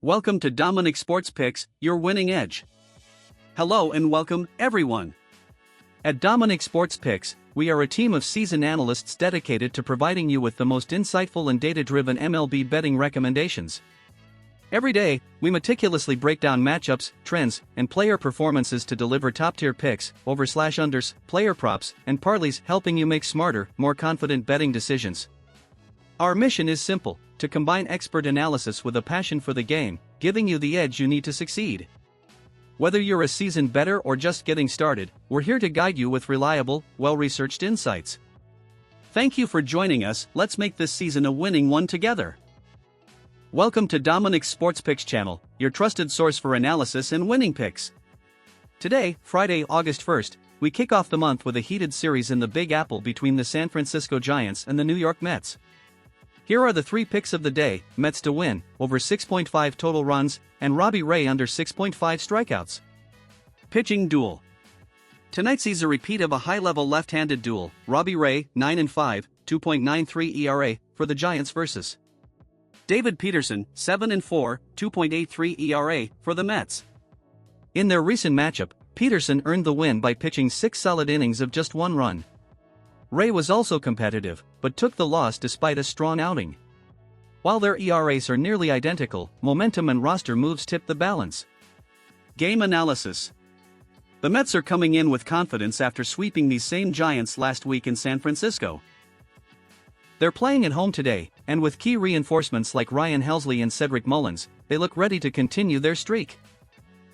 Welcome to Dominic Sports Picks, your winning edge. Hello and welcome, everyone. At Dominic Sports Picks, we are a team of seasoned analysts dedicated to providing you with the most insightful and data-driven MLB betting recommendations. Every day, we meticulously break down matchups, trends, and player performances to deliver top-tier picks, overs/unders, player props, and parlays, helping you make smarter, more confident betting decisions. Our mission is simple: to combine expert analysis with a passion for the game, giving you the edge you need to succeed. Whether you're a seasoned bettor or just getting started, we're here to guide you with reliable, well-researched insights. Thank you for joining us. Let's make this season a winning one together. Welcome to Dominic's Sports Picks channel, your trusted source for analysis and winning picks. Today, Friday, August 1st, we kick off the month with a heated series in the Big Apple between the San Francisco Giants and the New York Mets. Here are the three picks of the day: Mets to win, over 6.5 total runs, and Robbie Ray under 6.5 strikeouts. Pitching duel. Tonight sees a repeat of a high-level left-handed duel: Robbie Ray, 9-5, 2.93 ERA, for the Giants versus David Peterson, 7-4, 2.83 ERA, for the Mets. In their recent matchup, Peterson earned the win by pitching 6 solid innings of just 1 run. Ray was also competitive, but took the loss despite a strong outing. While their ERAs are nearly identical, momentum and roster moves tip the balance. Game analysis. The Mets are coming in with confidence after sweeping these same Giants last week in San Francisco. They're playing at home today, and with key reinforcements like Ryan Helsley and Cedric Mullins, they look ready to continue their streak.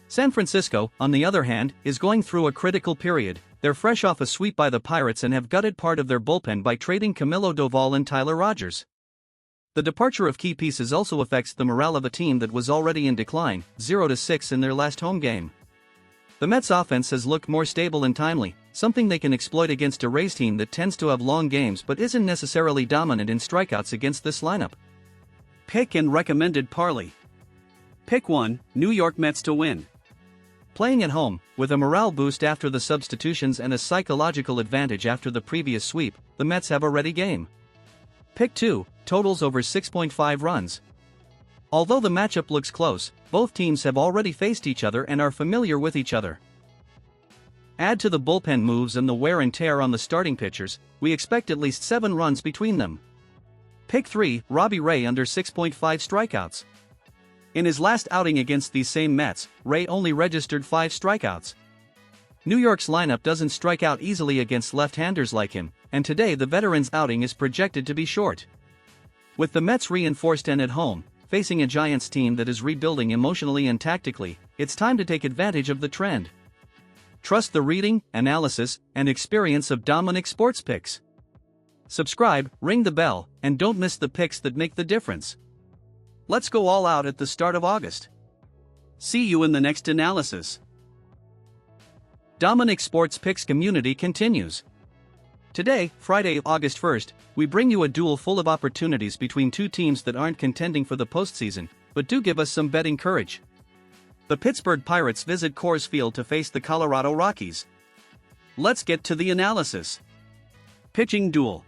San Francisco, on the other hand, is going through a critical period. They're fresh off a sweep by the Pirates and have gutted part of their bullpen by trading Camilo Doval and Tyler Rogers. The departure of key pieces also affects the morale of a team that was already in decline, 0-6 in their last home game. The Mets' offense has looked more stable and timely, something they can exploit against a Rays team that tends to have long games but isn't necessarily dominant in strikeouts against this lineup. Pick and recommended parlay. Pick 1, New York Mets to win. Playing at home, with a morale boost after the substitutions and a psychological advantage after the previous sweep, the Mets have a ready game. Pick 2, totals over 6.5 runs. Although the matchup looks close, both teams have already faced each other and are familiar with each other. Add to the bullpen moves and the wear and tear on the starting pitchers, we expect at least 7 runs between them. Pick 3, Robbie Ray under 6.5 strikeouts. In his last outing against these same Mets, Ray only registered 5 strikeouts. New York's lineup doesn't strike out easily against left-handers like him, and today the veteran's outing is projected to be short. With the Mets reinforced and at home, facing a Giants team that is rebuilding emotionally and tactically, it's time to take advantage of the trend. Trust the reading, analysis, and experience of Dominic Sports Picks. Subscribe, ring the bell, and don't miss the picks that make the difference. Let's go all out at the start of August. See you in the next analysis. Dominic Sports Picks community continues. Today, Friday, August 1st, we bring you a duel full of opportunities between two teams that aren't contending for the postseason, but do give us some betting courage. The Pittsburgh Pirates visit Coors Field to face the Colorado Rockies. Let's get to the analysis. Pitching duel.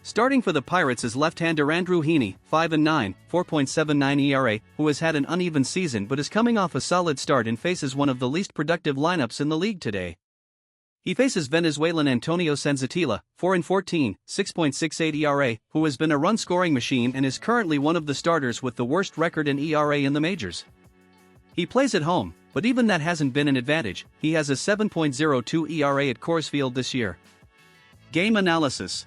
Starting for the Pirates is left-hander Andrew Heaney, 5-9, 4.79 ERA, who has had an uneven season but is coming off a solid start and faces one of the least productive lineups in the league today. He faces Venezuelan Antonio Senzatela, 4-14, 6.68 ERA, who has been a run-scoring machine and is currently one of the starters with the worst record in ERA in the majors. He plays at home, but even that hasn't been an advantage. He has a 7.02 ERA at Coors Field this year. Game analysis.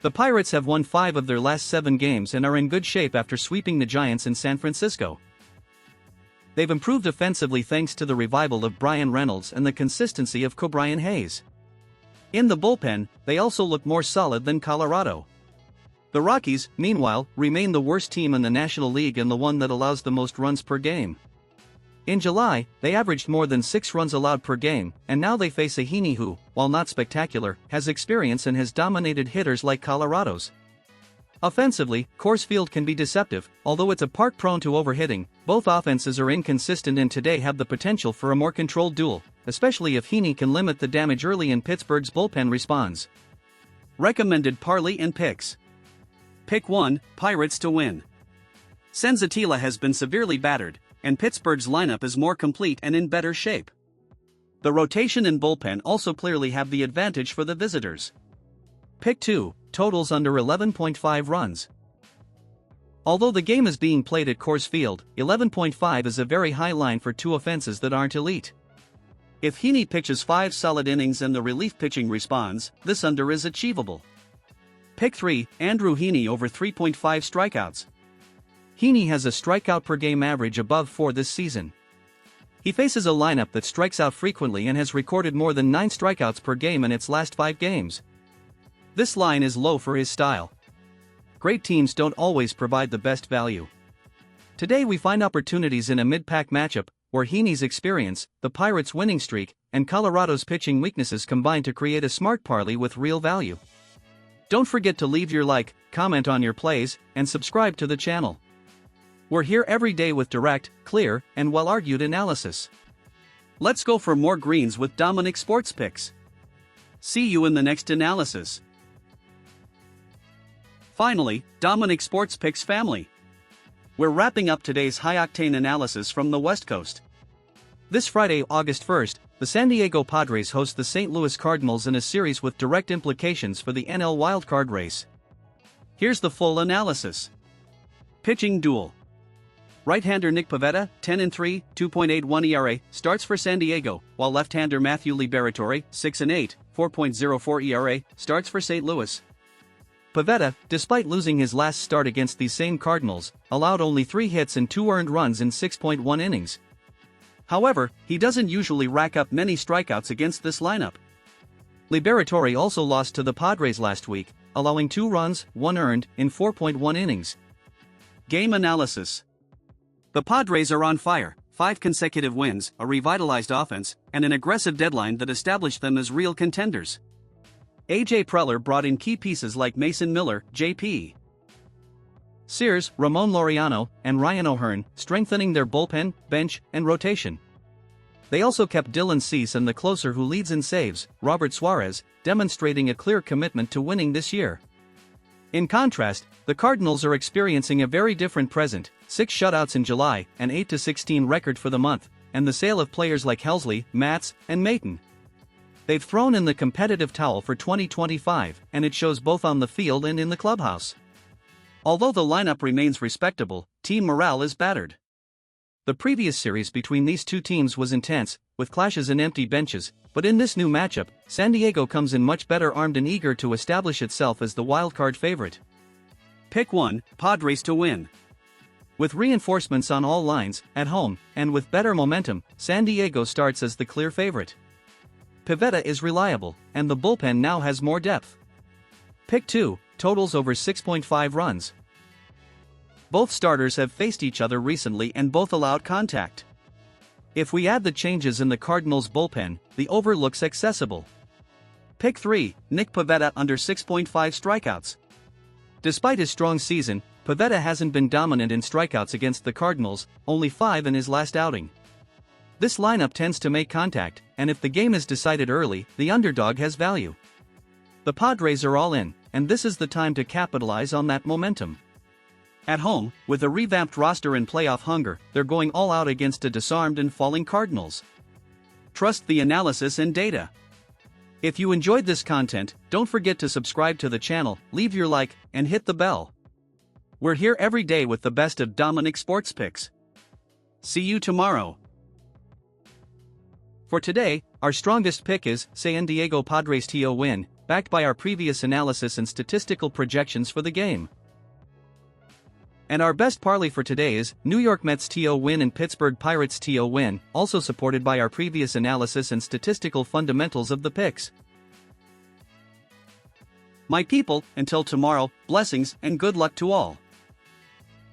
The Pirates have won 5 of their last 7 games and are in good shape after sweeping the Giants in San Francisco. They've improved offensively thanks to the revival of Brian Reynolds and the consistency of Cobrian Hayes. In the bullpen, they also look more solid than Colorado. The Rockies, meanwhile, remain the worst team in the National League and the one that allows the most runs per game. In July, they averaged more than 6 runs allowed per game, and now they face a Heaney who, while not spectacular, has experience and has dominated hitters like Colorado's. Offensively, Coors Field can be deceptive, although it's a park prone to overhitting. Both offenses are inconsistent and today have the potential for a more controlled duel, especially if Heaney can limit the damage early and Pittsburgh's bullpen responds. Recommended parlay and picks. Pick 1, Pirates to win. Senzatela has been severely battered, and Pittsburgh's lineup is more complete and in better shape. The rotation and bullpen also clearly have the advantage for the visitors. Pick 2, totals under 11.5 runs. Although the game is being played at Coors Field, 11.5 is a very high line for two offenses that aren't elite. If Heaney pitches 5 solid innings and the relief pitching responds, this under is achievable. Pick 3, Andrew Heaney over 3.5 strikeouts. Heaney has a strikeout per game average above 4 this season. He faces a lineup that strikes out frequently and has recorded more than 9 strikeouts per game in its last 5 games. This line is low for his style. Great teams don't always provide the best value. Today we find opportunities in a mid-pack matchup, where Heaney's experience, the Pirates' winning streak, and Colorado's pitching weaknesses combine to create a smart parlay with real value. Don't forget to leave your like, comment on your plays, and subscribe to the channel. We're here every day with direct, clear, and well-argued analysis. Let's go for more greens with Dominic Sports Picks. See you in the next analysis. Finally, Dominic Sports Picks family. We're wrapping up today's high-octane analysis from the West Coast. This Friday, August 1st, the San Diego Padres host the St. Louis Cardinals in a series with direct implications for the NL wildcard race. Here's the full analysis. Pitching duel. Right-hander Nick Pivetta, 10-3, 2.81 ERA, starts for San Diego, while left-hander Matthew Liberatore, 6-8, 4.04 ERA, starts for St. Louis. Pivetta, despite losing his last start against these same Cardinals, allowed only 3 hits and 2 earned runs in 6.1 innings. However, he doesn't usually rack up many strikeouts against this lineup. Liberatore also lost to the Padres last week, allowing 2 runs, 1 earned, in 4.1 innings. Game analysis. The Padres are on fire, 5 consecutive wins, a revitalized offense, and an aggressive deadline that established them as real contenders. A.J. Preller brought in key pieces like Mason Miller, J.P. Sears, Ramon Laureano, and Ryan O'Hearn, strengthening their bullpen, bench, and rotation. They also kept Dylan Cease and the closer who leads in saves, Robert Suarez, demonstrating a clear commitment to winning this year. In contrast, the Cardinals are experiencing a very different present, 6 shutouts in July, an 8-16 record for the month, and the sale of players like Helsley, Matz, and Maton. They've thrown in the competitive towel for 2025, and it shows both on the field and in the clubhouse. Although the lineup remains respectable, team morale is battered. The previous series between these two teams was intense, with clashes and empty benches, but in this new matchup, San Diego comes in much better armed and eager to establish itself as the wildcard favorite. Pick 1, Padres to win. With reinforcements on all lines, at home, and with better momentum, San Diego starts as the clear favorite. Pivetta is reliable, and the bullpen now has more depth. Pick 2, totals over 6.5 runs. Both starters have faced each other recently and both allowed contact. If we add the changes in the Cardinals' bullpen, the over looks accessible. Pick 3, Nick Pivetta under 6.5 strikeouts. Despite his strong season, Pivetta hasn't been dominant in strikeouts against the Cardinals, only 5 in his last outing. This lineup tends to make contact, and if the game is decided early, the underdog has value. The Padres are all in, and this is the time to capitalize on that momentum. At home, with a revamped roster and playoff hunger, they're going all out against a disarmed and falling Cardinals. Trust the analysis and data. If you enjoyed this content, don't forget to subscribe to the channel, leave your like, and hit the bell. We're here every day with the best of Dominic Sports Picks. See you tomorrow. For today, our strongest pick is San Diego Padres to win, backed by our previous analysis and statistical projections for the game. And our best parlay for today is New York Mets to win and Pittsburgh Pirates to win, also supported by our previous analysis and statistical fundamentals of the picks. My people, until tomorrow, blessings and good luck to all.